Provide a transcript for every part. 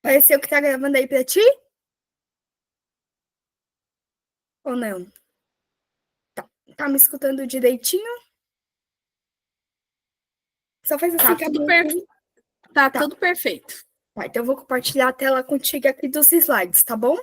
Pareceu que tá gravando aí pra ti? Ou não? Tá me escutando direitinho? Só faz assim Tá que a tudo, mão. tá Tá. tudo perfeito. Tá, então eu vou compartilhar a tela contigo aqui dos slides, tá bom?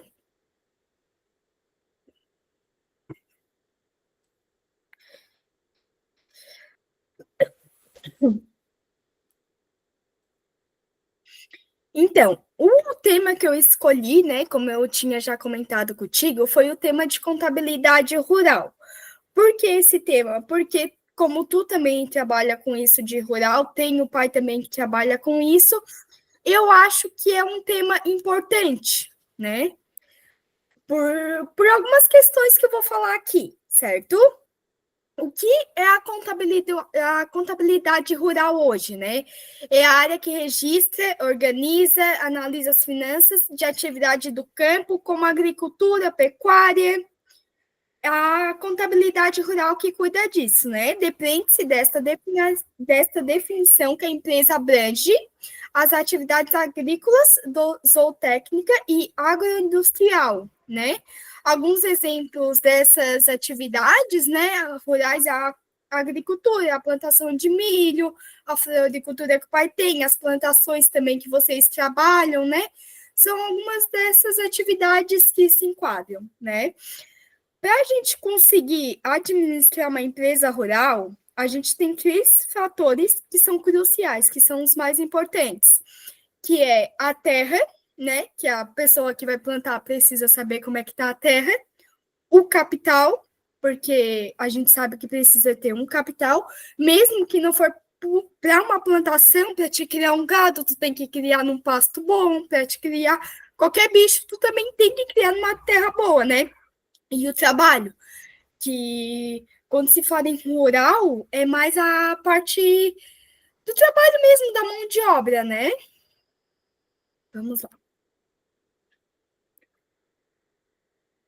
Então, o tema que eu escolhi, né, como eu tinha já comentado contigo, foi o tema de contabilidade rural. Por que esse tema? Porque, como tu também trabalha com isso de rural, tem o pai também que trabalha com isso, eu acho que é um tema importante, né? Por algumas questões que eu vou falar aqui, certo? O que é a contabilidade rural hoje, né? É a área que registra, organiza, analisa as finanças de atividade do campo, como agricultura, pecuária. A contabilidade rural que cuida disso, né? Depende-se desta definição que a empresa abrange as atividades agrícolas, zootécnica e agroindustrial, né? Alguns exemplos dessas atividades, né, rurais, a agricultura, a plantação de milho, a floricultura que o pai tem, as plantações também que vocês trabalham, né? São algumas dessas atividades que se enquadram, né? Para a gente conseguir administrar uma empresa rural, a gente tem três fatores que são cruciais, que são os mais importantes, que é a terra, né? Que a pessoa que vai plantar precisa saber como é que está a terra, o capital, porque a gente sabe que precisa ter um capital, mesmo que não for para uma plantação, para te criar um gado, tu tem que criar num pasto bom, para te criar qualquer bicho, tu também tem que criar numa terra boa, né? E o trabalho, que quando se fala em rural, é mais a parte do trabalho mesmo, da mão de obra, né? Vamos lá.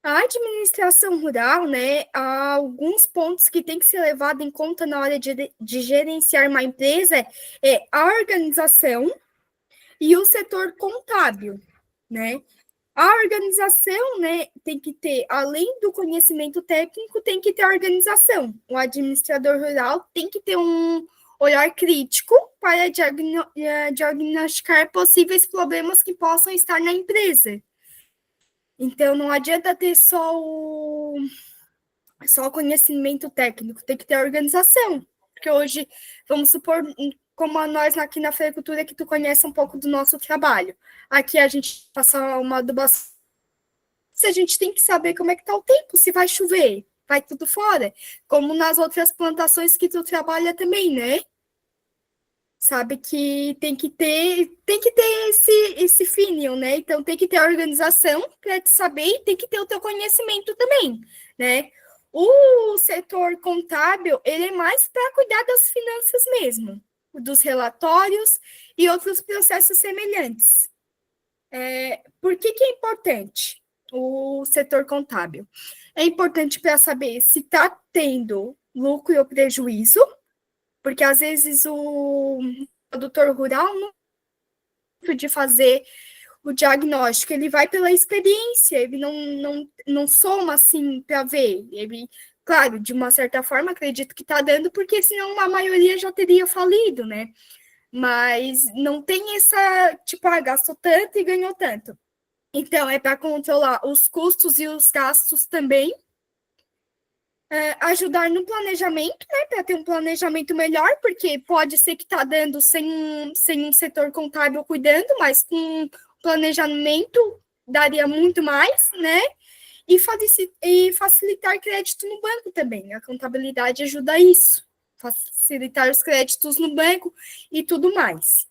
A administração rural, né, há alguns pontos que tem que ser levado em conta na hora de gerenciar uma empresa, é a organização e o setor contábil, né? A organização, né, tem que ter, além do conhecimento técnico, tem que ter organização. O administrador rural tem que ter um olhar crítico para diagnosticar possíveis problemas que possam estar na empresa. Então, não adianta ter só o conhecimento técnico, tem que ter organização. Porque hoje, vamos supor, como a nós aqui na floricultura, que tu conhece um pouco do nosso trabalho. Aqui a gente passa uma adubação, se a gente tem que saber como é que está o tempo, se vai chover, vai tudo fora. Como nas outras plantações que tu trabalha também, né? Sabe que tem que ter esse feeling, né? Então tem que ter organização para te saber e tem que ter o teu conhecimento também, né? O setor contábil, ele é mais para cuidar das finanças mesmo, dos relatórios e outros processos semelhantes. Por que é importante o setor contábil? É importante para saber se está tendo lucro ou prejuízo, porque às vezes o produtor rural não de fazer o diagnóstico, ele vai pela experiência, ele não soma assim para ver. Ele, claro, de uma certa forma, acredito que está dando, porque senão a maioria já teria falido, né? Mas não tem essa, tipo, gastou tanto e ganhou tanto. Então, é para controlar os custos e os gastos também, ajudar no planejamento, né, para ter um planejamento melhor, porque pode ser que está dando sem um setor contábil cuidando, mas com planejamento daria muito mais, né? E facilitar crédito no banco também. A contabilidade ajuda isso, facilitar os créditos no banco e tudo mais.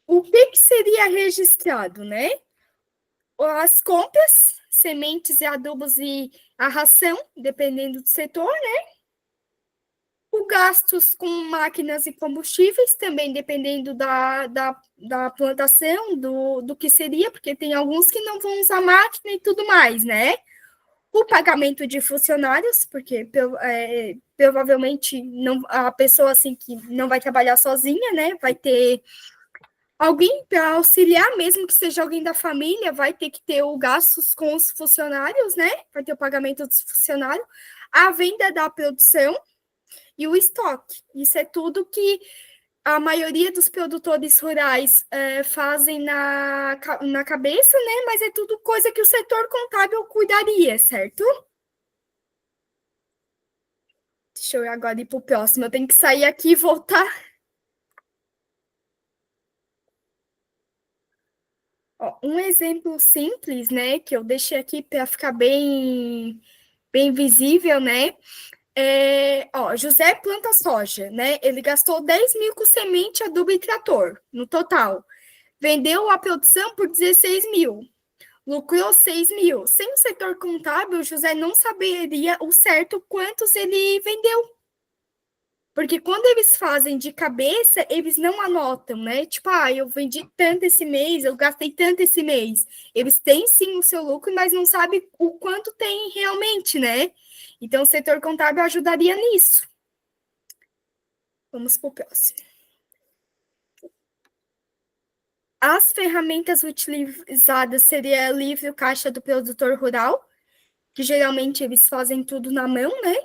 O que seria registrado, né? As compras, sementes e adubos e a ração, dependendo do setor, né? O gastos com máquinas e combustíveis, também dependendo da plantação, do que seria, porque tem alguns que não vão usar máquina e tudo mais, né? o pagamento de funcionários, porque provavelmente não, a pessoa assim que não vai trabalhar sozinha, né? Vai ter alguém para auxiliar, mesmo que seja alguém da família, vai ter que ter os gastos com os funcionários, né? Vai ter o pagamento dos funcionários, a venda da produção e o estoque. Isso é tudo que a maioria dos produtores rurais fazem na cabeça, né? Mas é tudo coisa que o setor contábil cuidaria, certo? Deixa eu agora ir para o próximo. Eu tenho que sair aqui e voltar. Ó, um exemplo simples, né? Que eu deixei aqui para ficar bem visível, né? José planta soja, né? Ele gastou 10 mil com semente, adubo e trator, no total. Vendeu a produção por 16 mil. Lucrou 6 mil. Sem o setor contábil, José não saberia o certo quantos ele vendeu. Porque quando eles fazem de cabeça, eles não anotam, né? Tipo, eu vendi tanto esse mês, eu gastei tanto esse mês. Eles têm sim o seu lucro, mas não sabem o quanto tem realmente, né? Então, o setor contábil ajudaria nisso. Vamos para o próximo. As ferramentas utilizadas seria livre caixa do produtor rural, que geralmente eles fazem tudo na mão, né?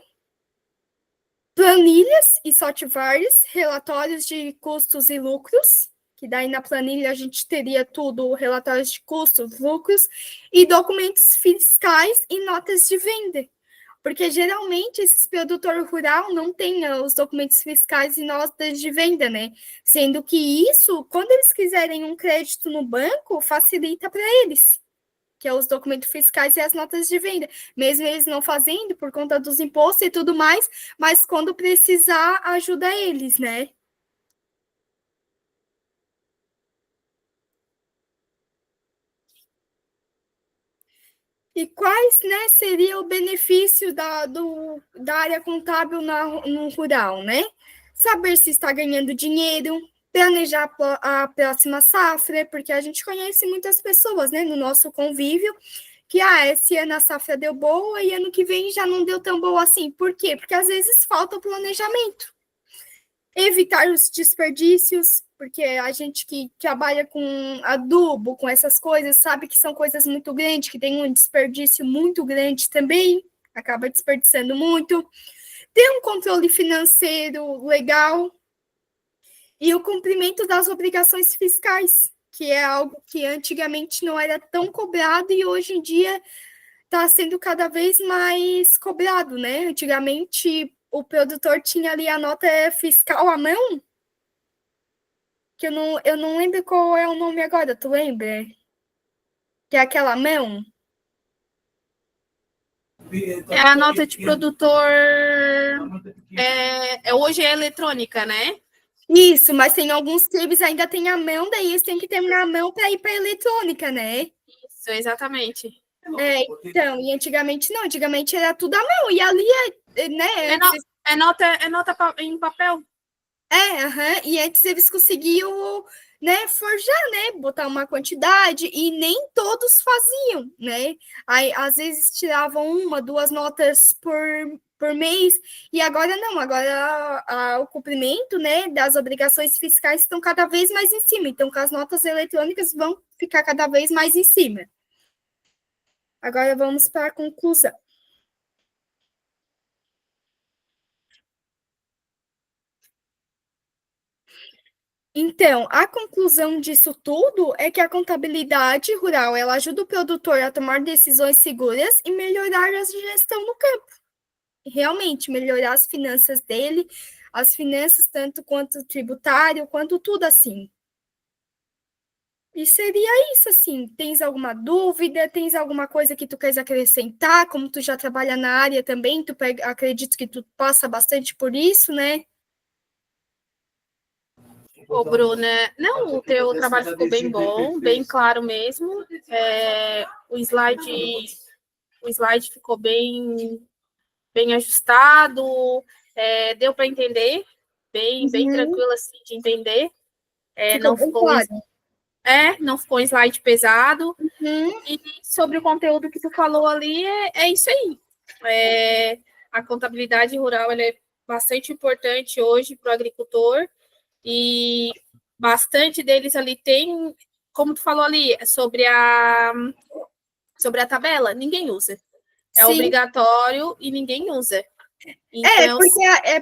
Planilhas e softwares, relatórios de custos e lucros, que daí na planilha a gente teria tudo, relatórios de custos, lucros, e documentos fiscais e notas de venda. Porque geralmente esses produtor rural não têm os documentos fiscais e notas de venda, né? Sendo que isso, quando eles quiserem um crédito no banco, facilita para eles, que é os documentos fiscais e as notas de venda. Mesmo eles não fazendo por conta dos impostos e tudo mais, mas quando precisar, ajuda eles, né? E quais, né, seria o benefício da área contábil no rural, né? Saber se está ganhando dinheiro, planejar a próxima safra, porque a gente conhece muitas pessoas, né, no nosso convívio, que esse ano a safra deu boa e ano que vem já não deu tão boa assim. Por quê? Porque às vezes falta o planejamento. Evitar os desperdícios, porque a gente que trabalha com adubo, com essas coisas, sabe que são coisas muito grandes, que tem um desperdício muito grande também, acaba desperdiçando muito. Ter um controle financeiro legal e o cumprimento das obrigações fiscais, que é algo que antigamente não era tão cobrado e hoje em dia está sendo cada vez mais cobrado, né? Antigamente o produtor tinha ali a nota fiscal à mão, que eu não lembro qual é o nome agora, tu lembra? Que é aquela mão? É a nota de produtor. Hoje é eletrônica, né? Isso, mas tem alguns que eles ainda têm a mão, daí eles têm que terminar a mão para ir para a eletrônica, né? Isso, exatamente. Então, e antigamente não, antigamente era tudo à mão, e ali, né, nota em papel. E antes eles conseguiam, né, forjar, né, botar uma quantidade, e nem todos faziam, né? Aí, às vezes, tiravam uma, duas notas por mês, e agora não, agora o cumprimento, né, das obrigações fiscais estão cada vez mais em cima, então, com as notas eletrônicas vão ficar cada vez mais em cima. Agora vamos para a conclusão. Então, a conclusão disso tudo é que a contabilidade rural ela ajuda o produtor a tomar decisões seguras e melhorar a gestão no campo. Realmente, melhorar as finanças dele, as finanças tanto quanto tributário, quanto tudo assim. E seria isso, assim. Tens alguma dúvida? Tens alguma coisa que tu queres acrescentar? Como tu já trabalha na área também, acredito que tu passa bastante por isso, né? Ô, Bruna, não, o teu trabalho ficou bem bom, bem claro mesmo. O slide ficou bem ajustado, deu para entender, bem tranquilo assim de entender. Ficou Não bem ficou claro. Não ficou um slide pesado. Uhum. E sobre o conteúdo que tu falou ali, é isso aí. A contabilidade rural ela é bastante importante hoje para o agricultor e bastante deles ali tem, como tu falou ali, sobre a tabela, ninguém usa. É Sim. obrigatório e ninguém usa. Então,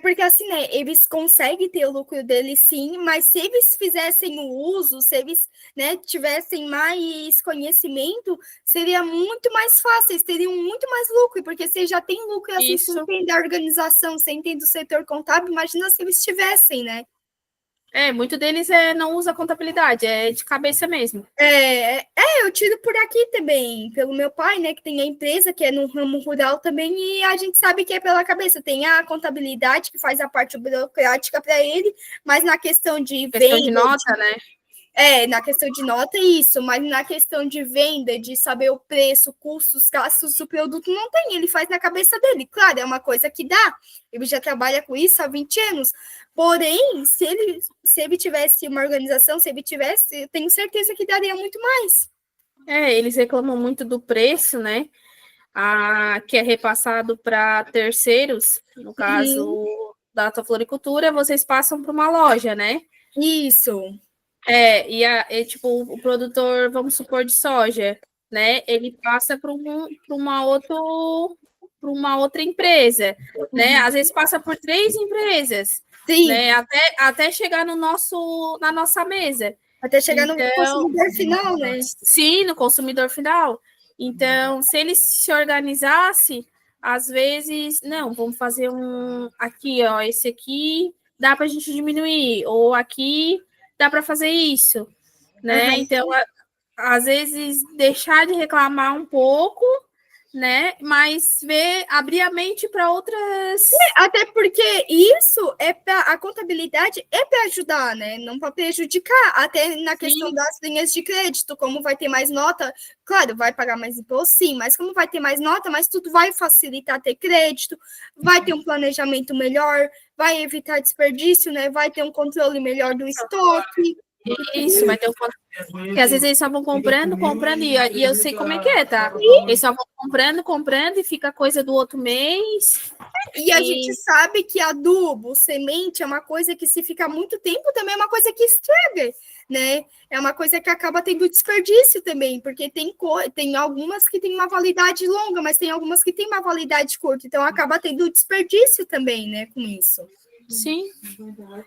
porque assim, né, eles conseguem ter o lucro deles sim, mas se eles fizessem o uso, se eles, né, tivessem mais conhecimento, seria muito mais fácil, eles teriam muito mais lucro, porque você já tem lucro assim, isso. sem entender a organização, sem entender o setor contábil, imagina se eles tivessem, né? Muito deles não usa contabilidade, é de cabeça mesmo. Eu tiro por aqui também, pelo meu pai, né, que tem a empresa, que é no ramo rural também, e a gente sabe que é pela cabeça. Tem a contabilidade, que faz a parte burocrática para ele, mas na questão de Questão venda... de nota, né? Na questão de nota, isso, mas na questão de venda, de saber o preço, custos, gastos do produto, não tem, ele faz na cabeça dele. Claro, é uma coisa que dá, ele já trabalha com isso há 20 anos, porém, se ele tivesse uma organização, se ele tivesse, eu tenho certeza que daria muito mais. Eles reclamam muito do preço, né? Que é repassado para terceiros, no caso da tua floricultura, vocês passam para uma loja, né? Isso. Tipo, o produtor, vamos supor, de soja, né? Ele passa para uma outra empresa, né? Às vezes passa por 3 empresas, Sim. né? Até chegar na nossa mesa. Até chegar no Então, consumidor final, né? Sim, no consumidor final. Então, se ele se organizasse, às vezes, não, vamos fazer aqui, ó, esse aqui dá para a gente diminuir, ou aqui dá para fazer isso, né? Então, às vezes, deixar de reclamar um pouco, né? Mas abrir a mente para outras. Até porque isso a contabilidade é para ajudar, né? Não para prejudicar. Até na questão das linhas de crédito, como vai ter mais nota, claro, vai pagar mais imposto, sim, mas como vai ter mais nota, mas tudo vai facilitar ter crédito, vai ter um planejamento melhor, vai evitar desperdício, né? Vai ter um controle melhor do estoque. Isso, vai ter um controle. Porque às vezes eles só vão comprando, e eu sei como é que é, tá? Eles só vão comprando e fica coisa do outro mês. E a gente sabe que adubo, semente é uma coisa que se fica muito tempo também é uma coisa que estraga, né? É uma coisa que acaba tendo desperdício também, porque tem algumas que têm uma validade longa, mas tem algumas que têm uma validade curta, então acaba tendo desperdício também, né, com isso. Sim,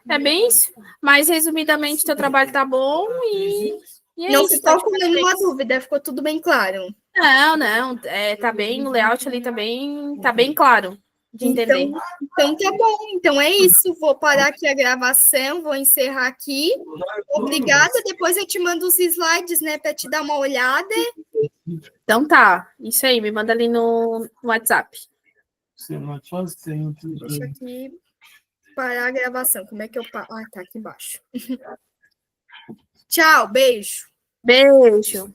é bem isso. Mas, resumidamente, teu trabalho tá bom e não ficou com nenhuma dúvida, ficou tudo bem claro. Não, tá bem, o layout ali tá bem claro de entender. Então tá bom, então é isso, vou parar aqui a gravação, vou encerrar aqui. Obrigada, depois eu te mando os slides, né, para te dar uma olhada. Então tá, isso aí, me manda ali no WhatsApp. Deixa aqui parar a gravação, como é que eu paro? Tá aqui embaixo. Tchau, beijo. Beijo.